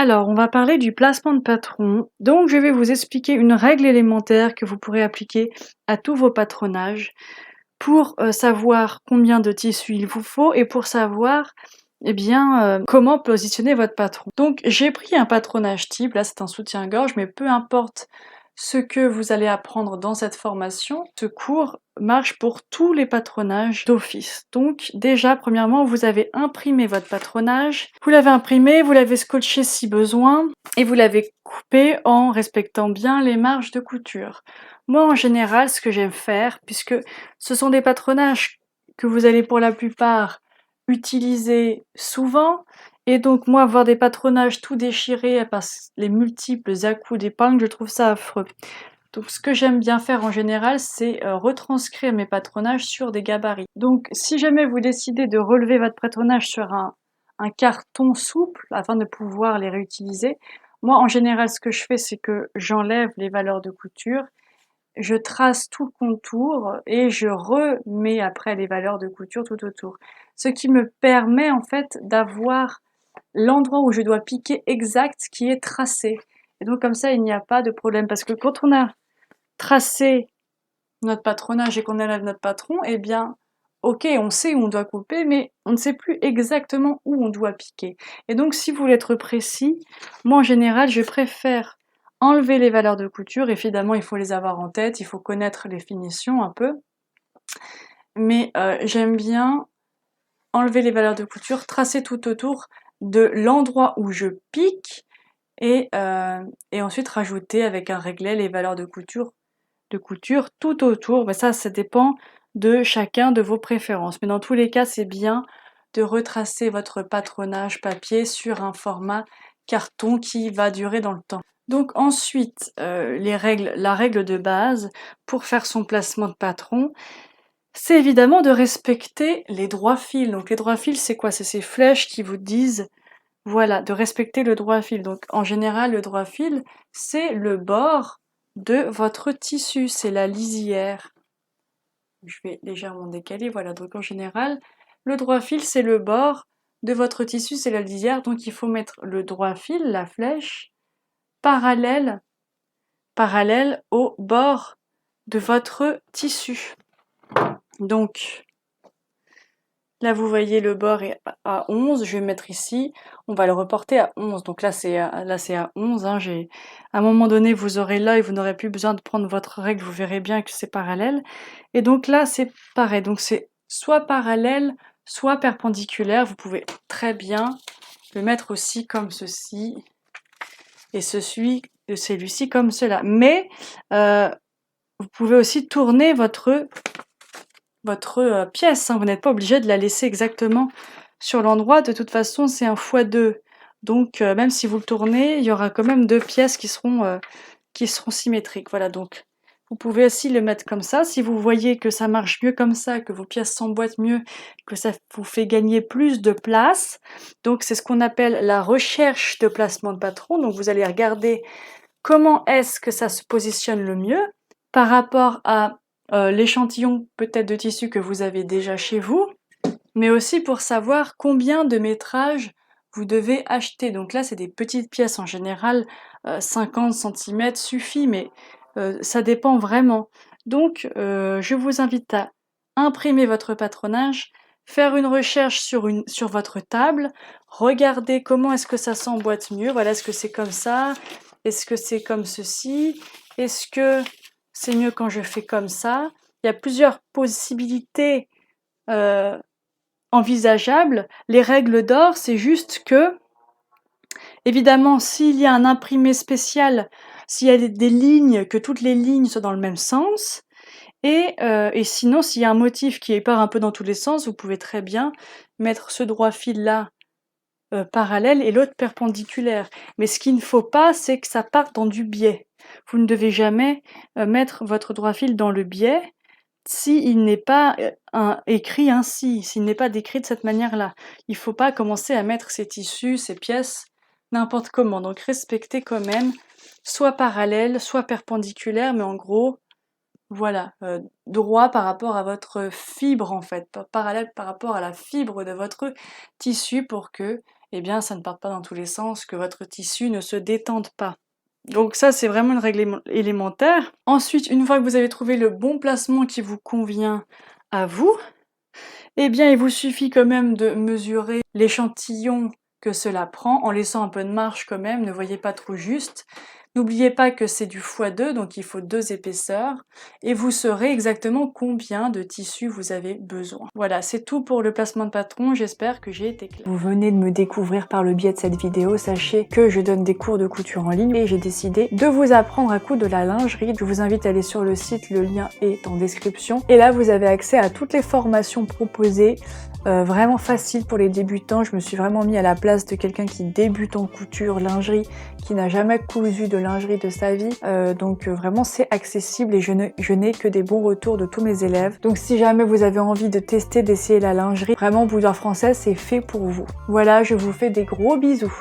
Alors, on va parler du placement de patron. Donc, je vais vous expliquer une règle élémentaire que vous pourrez appliquer à tous vos patronages pour savoir combien de tissus il vous faut et pour savoir comment positionner votre patron. Donc, j'ai pris un patronage type, là c'est un soutien-gorge, mais peu importe ce que vous allez apprendre dans cette formation, ce cours marche pour tous les patronages d'office. Donc déjà, premièrement, vous avez imprimé votre patronage, vous l'avez imprimé, vous l'avez scotché si besoin, et vous l'avez coupé en respectant bien les marges de couture. Moi, en général, ce que j'aime faire, puisque ce sont des patronages que vous allez pour la plupart utiliser souvent, et donc moi, voir des patronages tout déchirés par les multiples à-coups d'épingle, je trouve ça affreux. Donc ce que j'aime bien faire en général, c'est retranscrire mes patronages sur des gabarits. Donc si jamais vous décidez de relever votre patronage sur un carton souple, afin de pouvoir les réutiliser, moi en général ce que je fais, c'est que j'enlève les valeurs de couture, je trace tout le contour et je remets après les valeurs de couture tout autour. Ce qui me permet en fait d'avoir l'endroit où je dois piquer exact qui est tracé. Et donc comme ça, il n'y a pas de problème. Parce que quand on a tracé notre patronage et qu'on enlève notre patron, eh bien, ok, on sait où on doit couper, mais on ne sait plus exactement où on doit piquer. Et donc si vous voulez être précis, moi en général, je préfère enlever les valeurs de couture. Évidemment, il faut les avoir en tête, il faut connaître les finitions un peu. Mais j'aime bien enlever les valeurs de couture, tracer tout autour de l'endroit où je pique et ensuite rajouter avec un réglet les valeurs de couture tout autour. Mais ça dépend de chacun de vos préférences. Mais dans tous les cas, c'est bien de retracer votre patronage papier sur un format carton qui va durer dans le temps. Donc ensuite, la règle de base pour faire son placement de patron, c'est évidemment de respecter les droits fils. Donc les droits fils, c'est quoi? C'est ces flèches qui vous disent, voilà, de respecter le droit fil. Donc en général, le droit fil, c'est le bord de votre tissu, c'est la lisière. Je vais légèrement décaler, voilà. Donc en général, le droit fil, c'est le bord de votre tissu, c'est la lisière. Donc il faut mettre le droit fil, la flèche, parallèle au bord de votre tissu. Donc là, vous voyez, le bord est à 11, je vais mettre ici, on va le reporter à 11. Donc là, c'est à 11. Hein, à un moment donné, vous aurez l'œil, vous n'aurez plus besoin de prendre votre règle, vous verrez bien que c'est parallèle. Et donc là, c'est pareil. Donc c'est soit parallèle, soit perpendiculaire. Vous pouvez très bien le mettre aussi comme ceci, et celui-ci comme cela. Mais vous pouvez aussi tourner votre pièce, hein. Vous n'êtes pas obligé de la laisser exactement sur l'endroit. De toute façon, c'est un x2. Donc, même si vous le tournez, il y aura quand même deux pièces qui seront symétriques. Voilà, donc vous pouvez aussi le mettre comme ça. Si vous voyez que ça marche mieux comme ça, que vos pièces s'emboîtent mieux, que ça vous fait gagner plus de place. Donc, c'est ce qu'on appelle la recherche de placement de patron. Donc, vous allez regarder comment est-ce que ça se positionne le mieux par rapport à l'échantillon peut-être de tissu que vous avez déjà chez vous, mais aussi pour savoir combien de métrage vous devez acheter. Donc là, c'est des petites pièces en général, 50 cm suffit, mais ça dépend vraiment. Donc, je vous invite à imprimer votre patronage, faire une recherche sur votre table, regarder comment est-ce que ça s'emboîte mieux. Voilà, est-ce que c'est comme ça? Est-ce que c'est comme ceci? Est-ce que c'est mieux quand je fais comme ça? Il y a plusieurs possibilités envisageables. Les règles d'or, c'est juste que, évidemment, s'il y a un imprimé spécial, s'il y a des lignes, que toutes les lignes soient dans le même sens, et sinon, s'il y a un motif qui part un peu dans tous les sens, vous pouvez très bien mettre ce droit fil-là parallèle et l'autre perpendiculaire. Mais ce qu'il ne faut pas, c'est que ça parte dans du biais. Vous ne devez jamais mettre votre droit fil dans le biais s'il n'est pas écrit ainsi, s'il n'est pas décrit de cette manière-là. Il ne faut pas commencer à mettre ces tissus, ces pièces, n'importe comment. Donc respectez quand même, soit parallèle, soit perpendiculaire, mais en gros, voilà, droit par rapport à votre fibre en fait, parallèle par rapport à la fibre de votre tissu pour que, eh bien ça ne parte pas dans tous les sens, que votre tissu ne se détende pas. Donc ça, c'est vraiment une règle élémentaire. Ensuite, une fois que vous avez trouvé le bon placement qui vous convient à vous, eh bien il vous suffit quand même de mesurer l'échantillon que cela prend, en laissant un peu de marge quand même, ne voyez pas trop juste. N'oubliez pas que c'est du x2, donc il faut 2 épaisseurs, et vous saurez exactement combien de tissu vous avez besoin. Voilà, c'est tout pour le placement de patron, j'espère que j'ai été claire. Vous venez de me découvrir par le biais de cette vidéo, sachez que je donne des cours de couture en ligne et j'ai décidé de vous apprendre à coudre de la lingerie. Je vous invite à aller sur le site, le lien est en description. Et là, vous avez accès à toutes les formations proposées, vraiment facile pour les débutants. Je me suis vraiment mis à la place de quelqu'un qui débute en couture, lingerie, qui n'a jamais cousu de lingerie de sa vie. Donc vraiment c'est accessible et je n'ai que des bons retours de tous mes élèves. Donc si jamais vous avez envie de tester, d'essayer la lingerie, vraiment Boudoir Français c'est fait pour vous. Voilà, je vous fais des gros bisous.